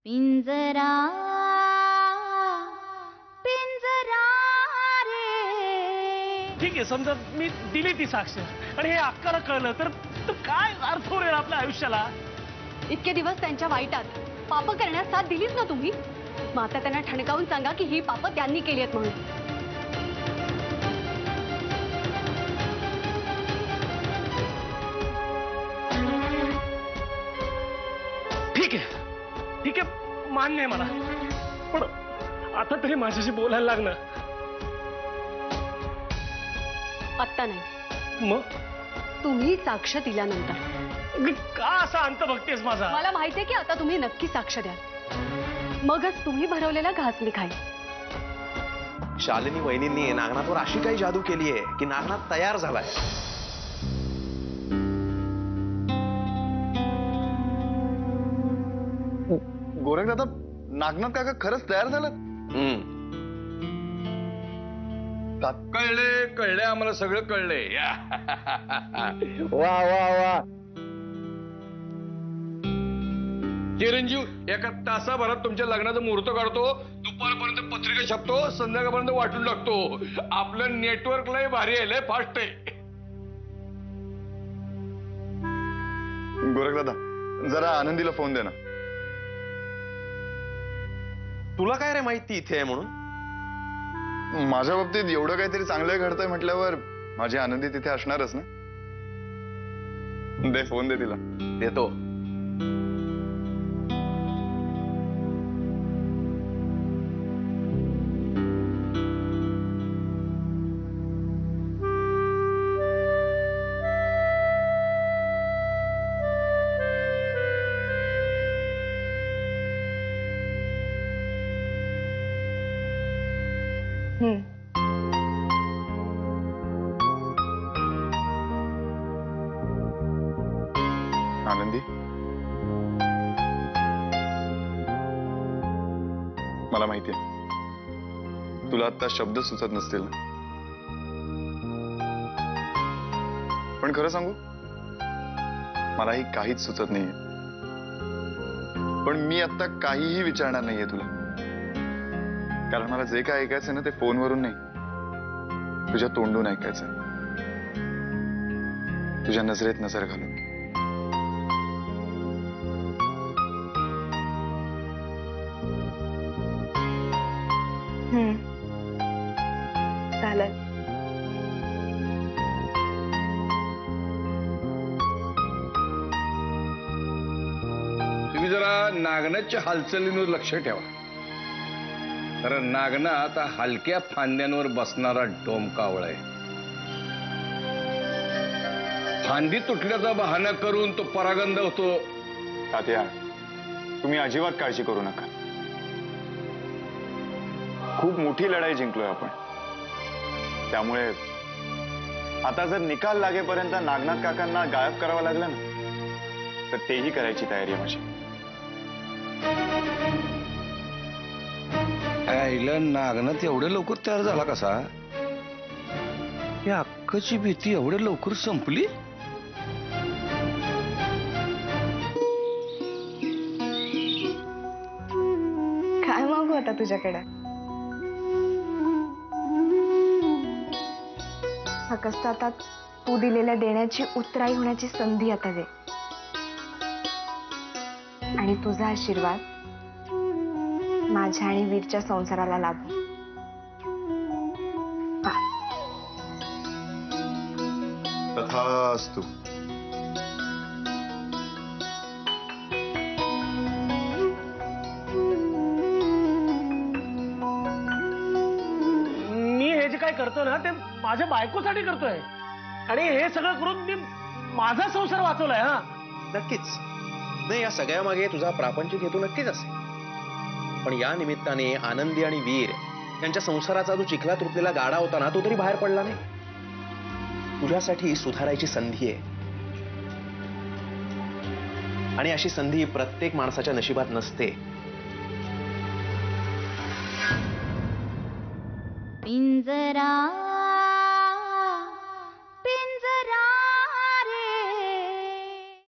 पिंजरा पिंजरा रे. ठीक आहे, समजा मी दिली ती साक्ष आणि हे अक्काला कळलं तर काय अर्थ होईल आपल्या आयुष्याला? इतके दिवस त्यांच्या वाईटात पाप करण्यास साथ दिलीच ना तुम्ही. मग आता त्यांना ठणकावून सांगा की ही पाप त्यांनी केली आहेत म्हणून. ठीक आहे, मान्य आहे मला, पण आता तरी माझ्याशी बोलायला लागणार. आत्ता नाही, मग तुम्ही साक्ष दिल्यानंतर. का असा अंत बघतेस माझा? मला माहितीये की आता तुम्ही नक्की साक्ष द्याल, मगच तुम्ही भरवलेला घास मी खाईन. शालिनी वहिनींनी नागनाथवर अशी काही जादू केली आहे की नागनाथ तयार झालाय. गोरखदादा, नागनाथ काका खरंच तयार झालं? कळले कळले, आम्हाला सगळं कळले. वा वा वा. चिरंजीव एका तासाभरात तुमच्या लग्नाचा मुहूर्त काढतो, दुपारपर्यंत पत्रिका छापतो, संध्याकाळपर्यंत वाटून टाकतो. आपलं नेटवर्क लय भारी आहे, लय फास्ट आहे. गोरखदादा, जरा आनंदीला फोन दे ना. तुला काय रे माहिती इथे आहे म्हणून? माझ्या बाबतीत एवढं काहीतरी चांगलं घडतंय म्हटल्यावर माझी आनंदी तिथे असणारच ना. दे, फोन दे तिला. देतो. आनंदी, मला माहितीये तुला आता शब्द सुचत नसतील ना, पण खरं सांगू, मलाही काहीच सुचत नाहीये. पण मी आता काहीही विचारणार नाहीये तुला, कारण मला जे काय ऐकायचं ना ते फोनवरून नाही, तुझ्या तोंडून ऐकायचं, तुझ्या नजरेत नजर घालून. चालेल. तुम्ही जरा नागनाथच्या हालचालींवर लक्ष ठेवा, कारण नागनाथ हलक्या फांद्यांवर बसणारा डोमकावळा आहे. फांदी तुटल्याचा बहाणा करून तो परागंद होतो. तात्या, तुम्ही अजिबात काळजी करू नका. खूप मोठी लढाई जिंकलोय आपण, त्यामुळे आता जर निकाल लागेपर्यंत नागनाथ काकांना गायब करावं लागलं ना, तर तेही करायची तयारी आहे माझी. आईला नागनाथ एवढ्या लवकर तयार झाला कसा? या अक्काची भीती एवढ्या लवकर संपली? काय मागू आता तुझ्याकडे? फक्त आता तू दिलेल्या देण्याची उतराई होण्याची संधी आता दे, आणि तुझा आशीर्वाद माझ्या आणि वीरच्या संसाराला लाभो. तथास्तु. मी हे जे काय करतो ना ते माझ्या बायकोसाठी करतोय, आणि हे सगळं करून मी माझा संसार वाचवलाय. हा, नक्कीच नाही, या सगळ्या मागे तुझा प्रापंचिक हेतू नक्कीच असेल, पण या निमित्ताने आनंदी आणि वीर यांच्या संसाराचा जो चिखलात रुतलेला गाडा होता ना, तो तरी बाहेर पडला नाही. तुझ्यासाठी सुधारायची संधी आहे, आणि अशी संधी प्रत्येक माणसाच्या नशिबात नसते. पिंजरा